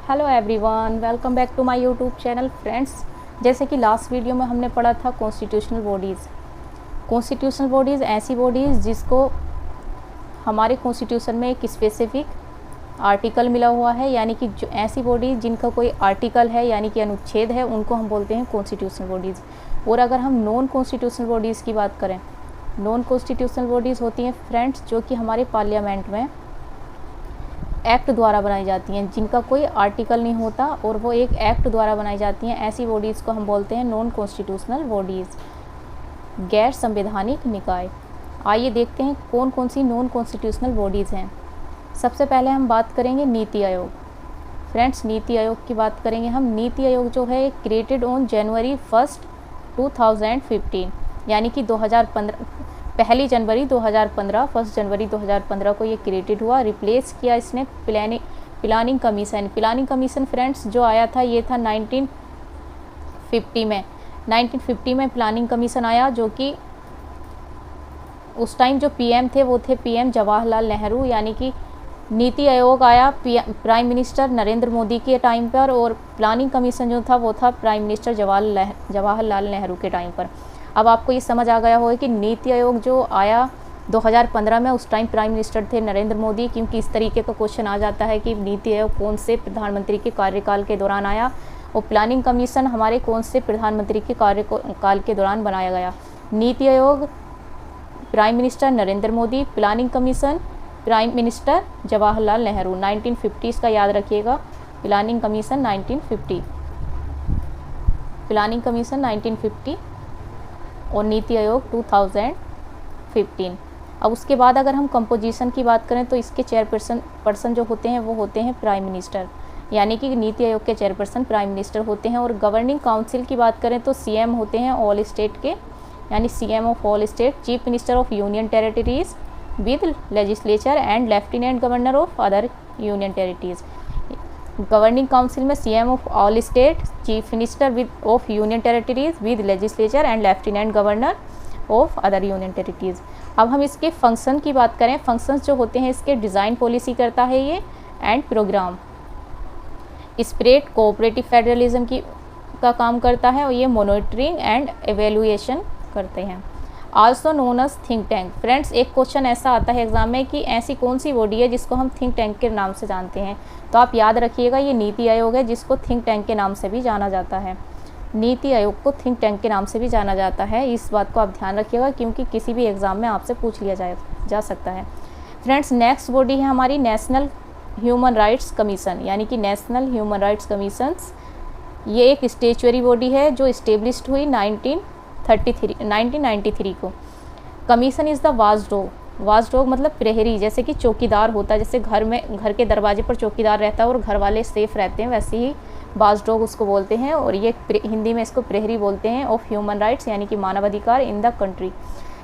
Hello everyone, welcome back to my YouTube channel. Friends, जैसे कि last video में हमने पढ़ा था कॉन्स्टिट्यूशनल बॉडीज़। कॉन्स्टिट्यूशनल बॉडीज़ ऐसी बॉडीज़ जिसको हमारे कॉन्स्टिट्यूशन में एक स्पेसिफिक आर्टिकल मिला हुआ है, यानी कि जो ऐसी बॉडीज़ जिनका कोई आर्टिकल है यानी कि अनुच्छेद है, उनको हम बोलते हैं कॉन्स्टिट्यूशनल बॉडीज़। और अगर हम नॉन कॉन्स्टिट्यूशनल बॉडीज़ की बात करें, नॉन कॉन्स्टिट्यूशनल बॉडीज़ होती हैं फ्रेंड्स जो कि हमारे पार्लियामेंट में एक्ट द्वारा बनाई जाती हैं, जिनका कोई आर्टिकल नहीं होता और वो एक एक्ट द्वारा बनाई जाती हैं। ऐसी बॉडीज़ को हम बोलते हैं नॉन कॉन्स्टिट्यूशनल बॉडीज़, गैर संवैधानिक निकाय। आइए देखते हैं कौन कौन सी नॉन कॉन्स्टिट्यूशनल बॉडीज़ हैं। सबसे पहले हम बात करेंगे नीति आयोग। फ्रेंड्स, नीति आयोग की बात करेंगे हम। नीति आयोग जो है क्रिएटेड ऑन जनवरी 1, 2015, यानी कि 2015, पहली जनवरी 2015, 1 जनवरी 2015 को ये क्रिएटेड हुआ। रिप्लेस किया इसने planning commission. Planning commission friends जो आया था ये था 1950 में। 1950 में प्लानिंग कमीशन आया, जो कि उस टाइम जो पीएम थे वो थे पीएम जवाहरलाल नेहरू, यानी कि नीति आयोग आया प्राइम मिनिस्टर नरेंद्र मोदी के टाइम पर, और प्लानिंग कमीशन जो था वो था प्राइम मिनिस्टर जवाहरलाल नेहरू के टाइम पर। अब आपको ये समझ आ गया होगा कि नीति आयोग जो आया 2015 में, उस टाइम प्राइम मिनिस्टर थे नरेंद्र मोदी, क्योंकि इस तरीके का क्वेश्चन आ जाता है कि नीति आयोग कौन से प्रधानमंत्री के कार्यकाल के दौरान आया, और प्लानिंग कमीशन हमारे कौन से प्रधानमंत्री के कार्यकाल के दौरान बनाया गया। NITI Aayog prime minister Narendra Modi, planning commission prime minister Jawaharlal Nehru. 1950 का याद रखिएगा, प्लानिंग कमीशन 1950, प्लानिंग कमीशन 1950 और नीति आयोग 2015। अब उसके बाद अगर हम कंपोजिशन की बात करें तो इसके चेयरपर्सन जो होते हैं वो होते हैं प्राइम मिनिस्टर, यानी कि नीति आयोग के चेयरपर्सन प्राइम मिनिस्टर होते हैं। और गवर्निंग काउंसिल की बात करें तो सीएम होते हैं ऑल स्टेट के, यानी CM of all state, chief minister of union territories with legislature and lieutenant governor of other union territories. Governing council में CM of all state, chief minister with of union territories with legislature and lieutenant governor of other union territories. अब हम इसके function की बात करें। Functions जो होते हैं इसके, डिज़ाइन पॉलिसी करता है ये, and programme, spread cooperative federalism का काम करता है, और ये मॉनिटरिंग एंड एवेल्युएशन करते हैं। Also known as think tank. Friends, एक क्वेश्चन ऐसा आता है एग्जाम में कि ऐसी कौन सी बॉडी है जिसको हम थिंक टैंक के नाम से जानते हैं, तो आप याद रखिएगा ये नीति आयोग है, जिसको थिंक टैंक के नाम से भी जाना जाता है। नीति आयोग को थिंक टैंक के नाम से भी जाना जाता है, इस बात को आप ध्यान रखिएगा, क्योंकि किसी भी एग्ज़ाम में आपसे पूछ लिया जा सकता है। फ्रेंड्स, नेक्स्ट बॉडी है हमारी नेशनल ह्यूमन राइट्स कमीशन, यानी कि नेशनल ह्यूमन राइट्स कमीशंस। ये एक स्टेचुअरी बॉडी है जो इस्टेब्लिश्ड हुई 1993 को। Commission is the watchdog. Watchdog मतलब प्रहरी, जैसे कि चौकीदार होता है, जैसे घर के दरवाजे पर चौकीदार रहता है और घर वाले सेफ रहते हैं, वैसे ही वॉचडॉग उसको बोलते हैं, और ये हिंदी में इसको प्रहरी बोलते हैं ऑफ ह्यूमन राइट्स, यानी कि मानवाधिकार इन द कंट्री।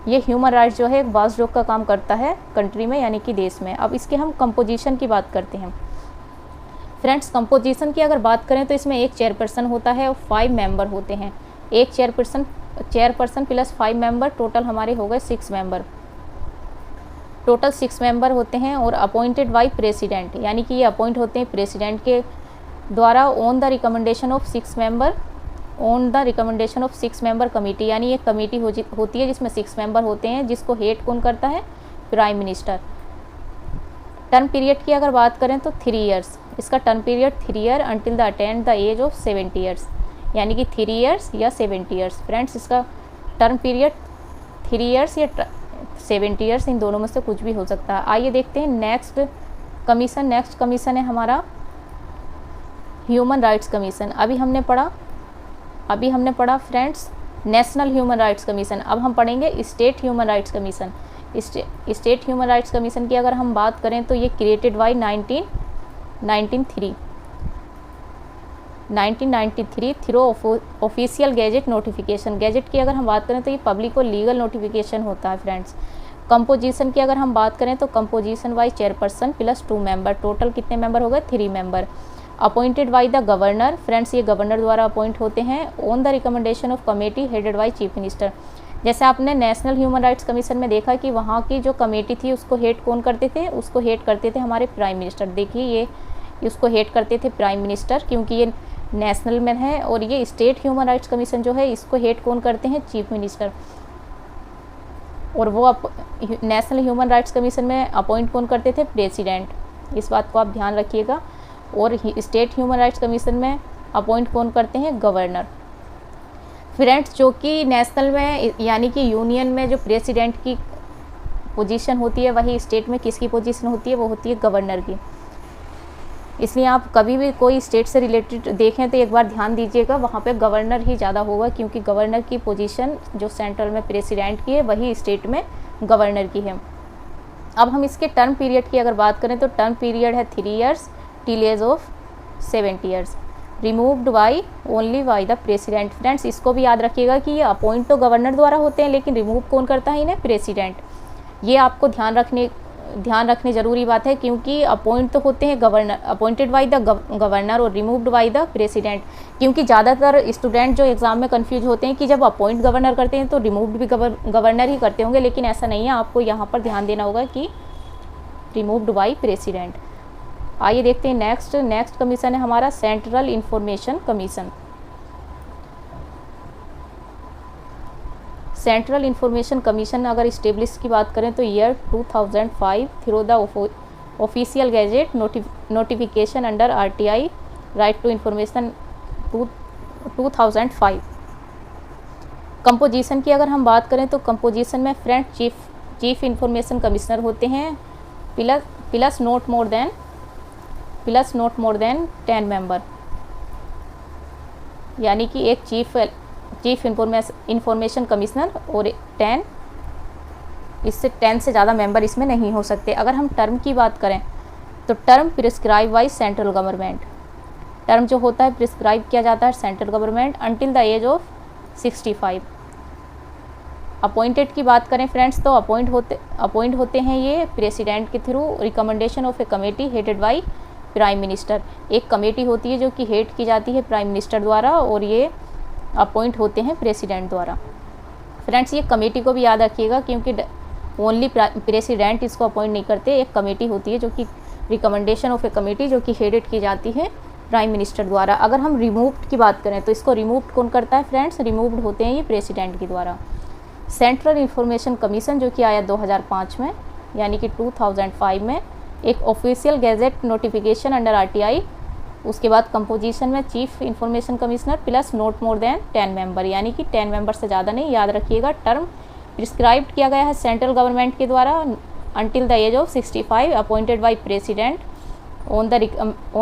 ये ह्यूमन राइट्स जो है वॉचडॉग का काम करता है कंट्री में, यानी कि देश में। अब इसके हम कंपोजिशन की बात करते हैं। फ्रेंड्स, कंपोजिशन की अगर बात करें तो इसमें एक चेयरपर्सन होता है और 5 मेंबर होते हैं। एक चेयरपर्सन प्लस 5 मेंबर, टोटल हमारे हो गए 6 मेंबर। टोटल 6 मेंबर होते हैं, और अपॉइंटेड बाय प्रेसिडेंट, यानी कि ये अपॉइंट होते हैं प्रेसिडेंट के द्वारा on the recommendation of 6 member, on the recommendation of 6 member committee, यानी ये कमेटी होती है जिसमें 6 मेंबर होते हैं, जिसको हेड कौन करता है, प्राइम मिनिस्टर। टर्म पीरियड की अगर बात करें तो 3 ईयर्स। इसका term period 3 year until the attend the age of 70 years, यानी कि 3 ईयर्स या 70 ईयर्स। फ्रेंड्स, इसका टर्म पीरियड 3 ईयर्स या 70 ईयर्स, इन दोनों में से कुछ भी हो सकता है। आइए देखते हैं नेक्स्ट कमीशन है हमारा ह्यूमन राइट्स कमीशन। अभी हमने पढ़ा friends national human rights commission. अब हम पढ़ेंगे state human rights commission. State human rights commission की अगर हम बात करें तो ये created by 1993 through official gazette notification. Gadget की अगर हम बात करें तो ये पब्लिक और लीगल नोटिफिकेशन होता है। फ्रेंड्स, कंपोजिशन की अगर हम बात करें तो composition by chairperson plus 2 member, total कितने मेंबर हो गए, 3 member. Appointed by the governor. Friends, ये गवर्नर द्वारा अपॉइंट होते हैं on the recommendation of committee headed by chief minister. जैसे आपने नेशनल ह्यूमन राइट्स कमीशन में देखा कि वहाँ की जो कमेटी थी उसको हेड कौन करते थे, उसको हेड करते थे हमारे प्राइम मिनिस्टर। देखिए ये इसको हेड करते थे प्राइम मिनिस्टर, क्योंकि ये नेशनल में है। और ये स्टेट ह्यूमन राइट्स कमीशन जो है इसको हेड कौन करते हैं, चीफ मिनिस्टर। और वो नेशनल ह्यूमन राइट्स कमीशन में अपॉइंट कौन करते थे, प्रेसिडेंट। इस बात को आप ध्यान रखिएगा। और स्टेट ह्यूमन राइट्स कमीशन में अपॉइंट कौन करते हैं, गवर्नर। फ्रेंड्स, जो कि नेशनल में यानी कि यूनियन में जो प्रेसिडेंट की पोजीशन होती है, वही स्टेट में किसकी पोजीशन होती है, वो होती है गवर्नर की। इसलिए आप कभी भी कोई स्टेट से रिलेटेड देखें तो एक बार ध्यान दीजिएगा, वहाँ पे गवर्नर ही ज़्यादा होगा, क्योंकि गवर्नर की पोजीशन जो सेंट्रल में प्रेसिडेंट की है वही स्टेट में गवर्नर की है। अब हम इसके टर्म पीरियड की अगर बात करें तो टर्म पीरियड है 3 years till as of 70 years, removed by only by the president. Friends, इसको भी याद रखिएगा कि ये अपॉइंट तो गवर्नर द्वारा होते हैं, लेकिन रिमूव कौन करता है इन्हें, प्रेसिडेंट। ये आपको ध्यान रखने ज़रूरी बात है, क्योंकि अपॉइंट तो होते हैं governor, appointed by the governor, और रिमूव्ड बाय द प्रेसिडेंट। क्योंकि ज़्यादातर स्टूडेंट जो एग्ज़ाम में कंफ्यूज होते हैं कि जब अपॉइंट गवर्नर करते हैं तो रिमूव्ड भी गवर्नर ही करते होंगे, लेकिन ऐसा नहीं है। आपको यहाँ पर ध्यान देना होगा कि रिमूव्ड बाय प्रेसिडेंट। आइए देखते हैं नेक्स्ट कमीशन है हमारा central information commission. Central information commission अगर इस्टेब्लिश की बात करें तो year 2005 through the official gazette notification under RTI right to information 2005। Composition की अगर हम बात करें तो कंपोजिशन में फ्रेंड चीफ इंफॉर्मेशन कमिश्नर होते हैं, plus not more than 10 member, यानी कि एक चीफ इंफॉर्मेशन कमिश्नर और 10, इससे 10 से ज़्यादा मेंबर इसमें नहीं हो सकते। अगर हम टर्म की बात करें तो term prescribe by central government. Term जो होता है प्रिस्क्राइब किया जाता है central government until the age of 65। Appointed की बात करें फ्रेंड्स तो अपॉइंट होते हैं ये प्रेसिडेंट के through recommendation of a committee headed by prime minister. एक कमेटी होती है जो कि हेड की जाती है प्राइम मिनिस्टर द्वारा, और ये अपॉइंट होते हैं प्रेसिडेंट द्वारा। फ्रेंड्स, ये कमेटी को भी याद रखिएगा, क्योंकि ओनली प्रेसिडेंट इसको अपॉइंट नहीं करते, एक कमेटी होती है जो कि रिकमेंडेशन ऑफ ए कमेटी जो कि हेडेड की जाती है प्राइम मिनिस्टर द्वारा। अगर हम रिमूव्ड की बात करें तो इसको रिमूव्ड कौन करता है फ्रेंड्स, रिमूव्ड होते हैं ये प्रेसिडेंट के द्वारा। सेंट्रल इंफॉर्मेशन कमीशन जो कि आया 2005 में, यानी कि 2005 में, एक official gazette notification under RTI। उसके बाद कंपोजिशन में chief information commissioner plus not more than 10 member, यानी कि 10 मेंबर से ज़्यादा नहीं, याद रखिएगा। टर्म प्रिस्क्राइब्ड किया गया है सेंट्रल गवर्नमेंट के द्वारा until the age of 65, appointed by president on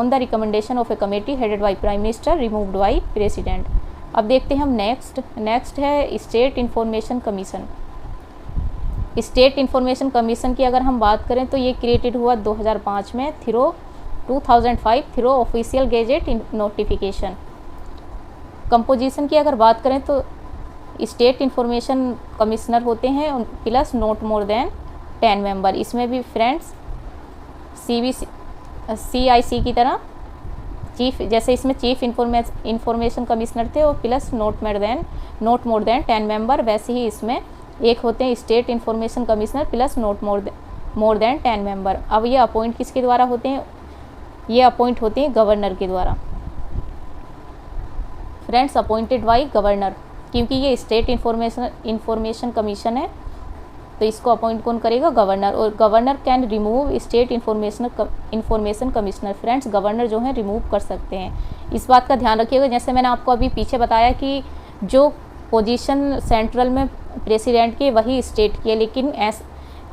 the recommendation of a committee headed by prime minister, removed by president. अब देखते हैं हम नेक्स्ट है state information commission. State information commission की अगर हम बात करें तो ये क्रिएटेड हुआ 2005 में 2005 through official gazette notification. Composition की अगर बात करें तो स्टेट इंफॉर्मेशन कमिश्नर होते हैं plus not more than 10 member. इसमें भी फ्रेंड्स CIC की तरह चीफ, जैसे इसमें चीफ इंफॉर्मेशन कमिश्नर थे और plus not more than 10 member, वैसे ही इसमें एक होते हैं state information commissioner plus not more than 10 member. अब ये अपॉइंट किसके द्वारा होते हैं, ये अपॉइंट होते हैं गवर्नर के द्वारा। फ्रेंड्स, अपॉइंटेड बाय गवर्नर, क्योंकि ये स्टेट इंफॉर्मेशन कमीशन है तो इसको अपॉइंट कौन करेगा, गवर्नर। और governor can remove state information commissioner. Friends, governor जो है रिमूव कर सकते हैं, इस बात का ध्यान रखिएगा। जैसे मैंने आपको अभी पीछे बताया कि जो पोजीशन सेंट्रल में प्रेसिडेंट की वही स्टेट की है, लेकिन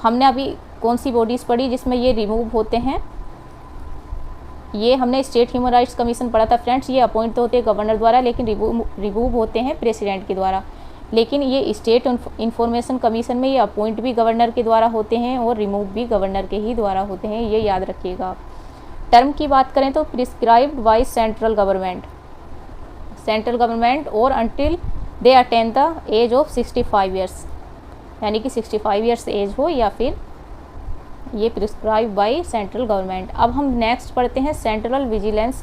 हमने अभी कौन सी बॉडीज़ पढ़ी जिसमें ये रिमूव होते हैं, ये हमने स्टेट ह्यूमन राइट्स कमीशन पढ़ा था फ्रेंड्स। ये अपॉइंट तो होते हैं गवर्नर द्वारा, लेकिन रिमूव होते हैं प्रेसिडेंट के द्वारा। लेकिन ये स्टेट इंफॉर्मेशन कमीशन में ये अपॉइंट भी गवर्नर के द्वारा होते हैं और रिमूव भी गवर्नर के ही द्वारा होते हैं, ये याद रखिएगा आप। टर्म की बात करें तो प्रिस्क्राइब्ड बाय सेंट्रल गवर्नमेंट और until they attain the age of 65 years, यानी कि 65 ईयर्स एज हो, या फिर ये प्रिस्क्राइब बाय सेंट्रल गवर्नमेंट। अब हम नेक्स्ट पढ़ते हैं सेंट्रल विजिलेंस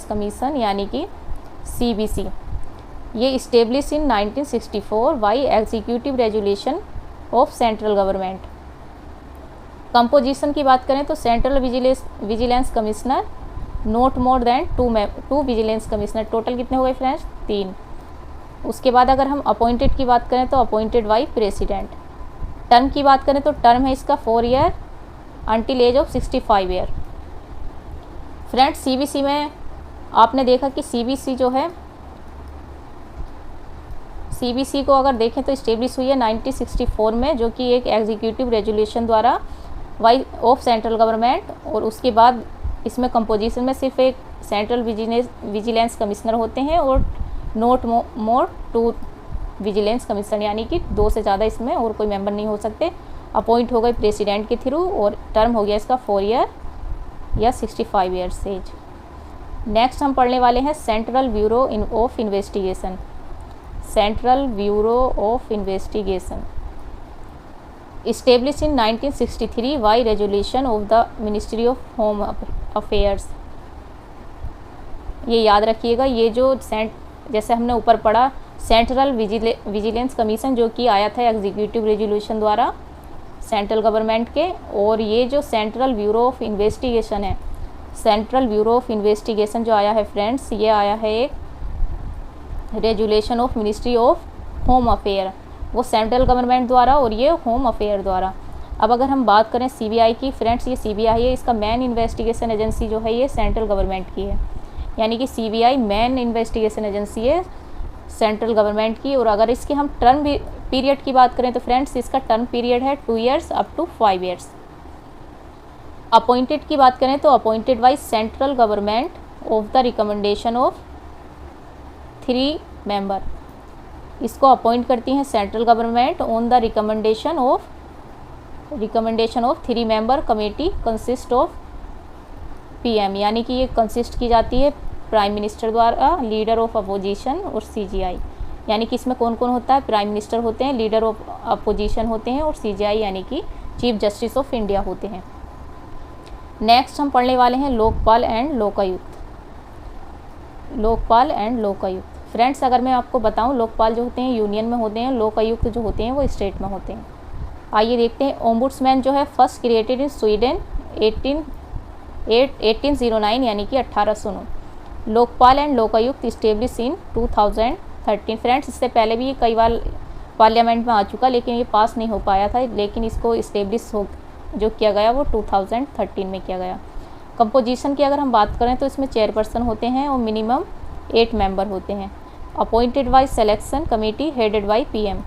कमीशन, यानी कि CBC। ये establish in 1964 by executive resolution of central government. Composition की बात करें तो central vigilance commissioner, not more than 2 vigilance commissioner, total कितने हो गए फ्रेंड्स 3। उसके बाद अगर हम अपॉइंटेड की बात करें तो अपॉइंटेड बाई प्रेसिडेंट। टर्म की बात करें तो टर्म है इसका 4 year until age of 65 year. Friends CBC में आपने देखा कि सीबीसी जो है, सीबीसी को अगर देखें तो इस्टेब्लिश हुई है 1964 में, जो कि एक एग्जीक्यूटिव रेजोल्यूशन द्वारा वाई ऑफ सेंट्रल गवर्नमेंट। और उसके बाद इसमें कंपोजिशन में सिर्फ एक सेंट्रल विजिलेंस कमिश्नर होते हैं और नोट मोर 2 विजिलेंस कमिश्नर, यानी कि 2 से ज़्यादा इसमें और कोई मेंबर नहीं हो सकते। अपॉइंट हो गए प्रेसिडेंट के थ्रू और टर्म हो गया इसका 4 ईयर या 65 ईयर्स एज। नेक्स्ट हम पढ़ने वाले हैं central bureau of investigation. Central bureau of investigation established in 1963 by resolution of the Ministry of Home Affairs। ये याद रखिएगा, ये जो जैसे हमने ऊपर पढ़ा सेंट्रल विजिलेंस कमीशन जो कि आया था एग्जीक्यूटिव रेजोल्यूशन द्वारा सेंट्रल गवर्नमेंट के, और ये जो सेंट्रल ब्यूरो ऑफ इन्वेस्टिगेशन है, सेंट्रल ब्यूरो ऑफ इन्वेस्टिगेशन जो आया है फ्रेंड्स, ये आया है एक resolution of ministry of home affair, वो सेंट्रल गवर्नमेंट द्वारा और ये होम अफेयर द्वारा। अब अगर हम बात करें सीबीआई की फ्रेंड्स, ये सीबीआई है, इसका मेन इन्वेस्टिगेशन एजेंसी जो है ये सेंट्रल गवर्नमेंट की है, यानी कि सीबीआई मेन इन्वेस्टिगेशन एजेंसी है सेंट्रल गवर्नमेंट की। और अगर इसकी हम टर्म पीरियड की बात करें तो फ्रेंड्स इसका टर्म पीरियड है 2 years up to 5 years. Appointed की बात करें तो appointed by central government of the recommendation of 3 member, इसको अपॉइंट करती हैं central government on the recommendation of 3 member committee consist of PM, यानी कि ये कंसिस्ट की जाती है प्राइम मिनिस्टर द्वारा, लीडर ऑफ अपोजिशन और सीजीआई, यानी कि इसमें कौन कौन होता है, प्राइम मिनिस्टर होते हैं, लीडर ऑफ अपोजिशन होते हैं और सीजीआई यानी कि चीफ जस्टिस ऑफ इंडिया होते हैं। नेक्स्ट हम पढ़ने वाले हैं Lokpal and Lokayukta. Lokpal and Lokayukta friends, अगर मैं आपको बताऊं, लोकपाल जो होते हैं यूनियन में होते हैं, लोकायुक्त जो होते हैं वो स्टेट में होते हैं। आइए देखते हैं। ओम्बुड्समैन जो है फर्स्ट क्रिएटेड इन स्वीडन 1809 यानी कि 1809। Lokpal and Lokayukta establish in 2013। Friends इससे पहले भी ये कई बार पार्लियामेंट में आ चुका, लेकिन ये पास नहीं हो पाया था, लेकिन इसको इस्टेब्लिश जो किया गया वो 2013 में किया गया। कंपोजिशन की अगर हम बात करें तो इसमें चेयरपर्सन होते हैं और मिनिमम 8 मेंबर होते हैं। Appointed by selection committee headed by PM,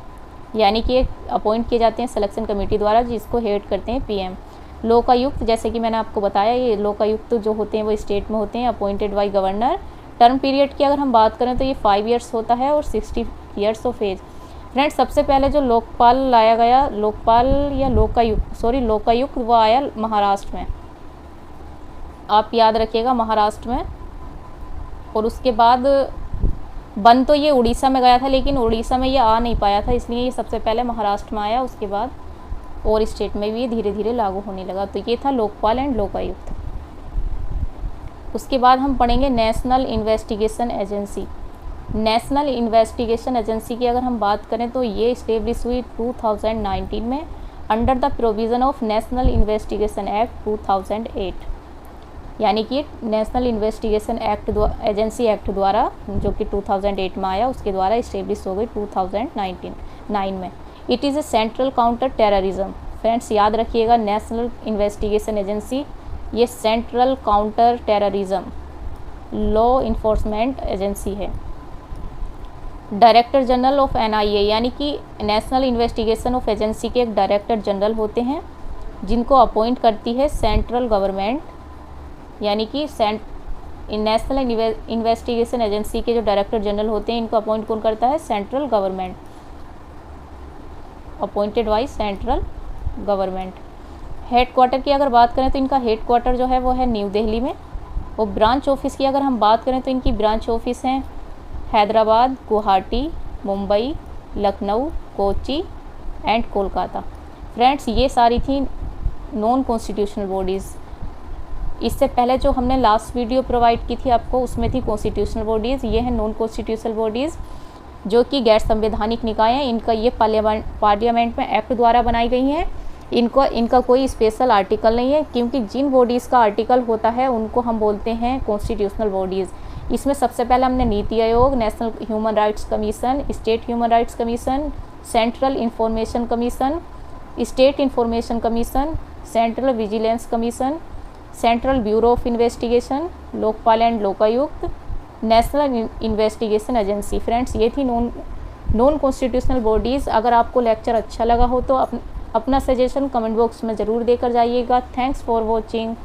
यानी कि अपॉइंट किए जाते हैं सिलेक्शन कमेटी द्वारा, जिसको हेड करते हैं पीएम। लोकायुक्त जैसे कि मैंने आपको बताया, ये लोकायुक्त जो होते हैं वो स्टेट में होते हैं, appointed by governor. Term period की अगर हम बात करें तो ये 5 ईयर्स होता है और 60 ईयर्स ऑफ एज। फ्रेंड्स सबसे पहले जो लोकपाल लाया गया, लोकपाल या लोकायुक्त वो आया महाराष्ट्र में, आप याद रखिएगा महाराष्ट्र में। और उसके बाद बन तो ये उड़ीसा में गया था, लेकिन उड़ीसा में ये आ नहीं पाया था, इसलिए ये सबसे पहले महाराष्ट्र में आया, उसके बाद और स्टेट में भी ये धीरे धीरे लागू होने लगा। तो ये था लोकपाल एंड लोकायुक्त। उसके बाद हम पढ़ेंगे national investigation agency. National investigation agency की अगर हम बात करें तो ये इस्टेब्लिश हुई 2019 में under the provision of national investigation act 2008, यानी कि national investigation act agency act द्वारा जो कि 2008 में आया, उसके द्वारा इस्टेब्लिश हो गई 2009 में। It is a central counter terrorism. Friends याद रखिएगा, नेशनल इन्वेस्टिगेशन एजेंसी ये central counter terrorism law enforcement agency है। डायरेक्टर जनरल ऑफ एनआईए, यानी कि नेशनल इन्वेस्टिगेशन ऑफ एजेंसी के एक डायरेक्टर जनरल होते हैं, जिनको अपॉइंट करती है सेंट्रल गवर्नमेंट, यानी कि नेशनल इन्वेस्टिगेशन एजेंसी के जो डायरेक्टर जनरल होते हैं इनको अपॉइंट कौन करता है, central government, appointed by central government. Head quarter की अगर बात करें तो इनका हेड क्वार्टर जो है वो है न्यू दिल्ली में। और ब्रांच ऑफिस की अगर हम बात करें तो इनकी ब्रांच ऑफिस हैं हैदराबाद, गुवाहाटी, मुंबई, लखनऊ, कोची एंड कोलकाता। फ्रेंड्स ये सारी थी नॉन कॉन्स्टिट्यूशनल बॉडीज़। इससे पहले जो हमने लास्ट वीडियो प्रोवाइड की थी आपको, उसमें थी कॉन्स्टिट्यूशनल बॉडीज़, ये है नॉन कॉन्स्टिट्यूशनल बॉडीज़ जो कि गैर संवैधानिक निकाय हैं। इनका ये पार्लियामेंट में एक्ट द्वारा बनाई गई हैं। इनका कोई स्पेशल आर्टिकल नहीं है, क्योंकि जिन बॉडीज़ का आर्टिकल होता है उनको हम बोलते हैं कॉन्स्टिट्यूशनल बॉडीज़। इसमें सबसे पहले हमने NITI Aayog, national human rights commission, state human rights commission, central information commission, state information commission, central vigilance commission, central bureau of investigation, Lokpal and Lokayukta, national investigation agency. Friends, ये थी नॉन कॉन्स्टिट्यूशनल बॉडीज़। अगर आपको lecture अच्छा लगा हो तो अपना सजेशन कमेंट बॉक्स में ज़रूर देकर जाइएगा। Thanks for watching.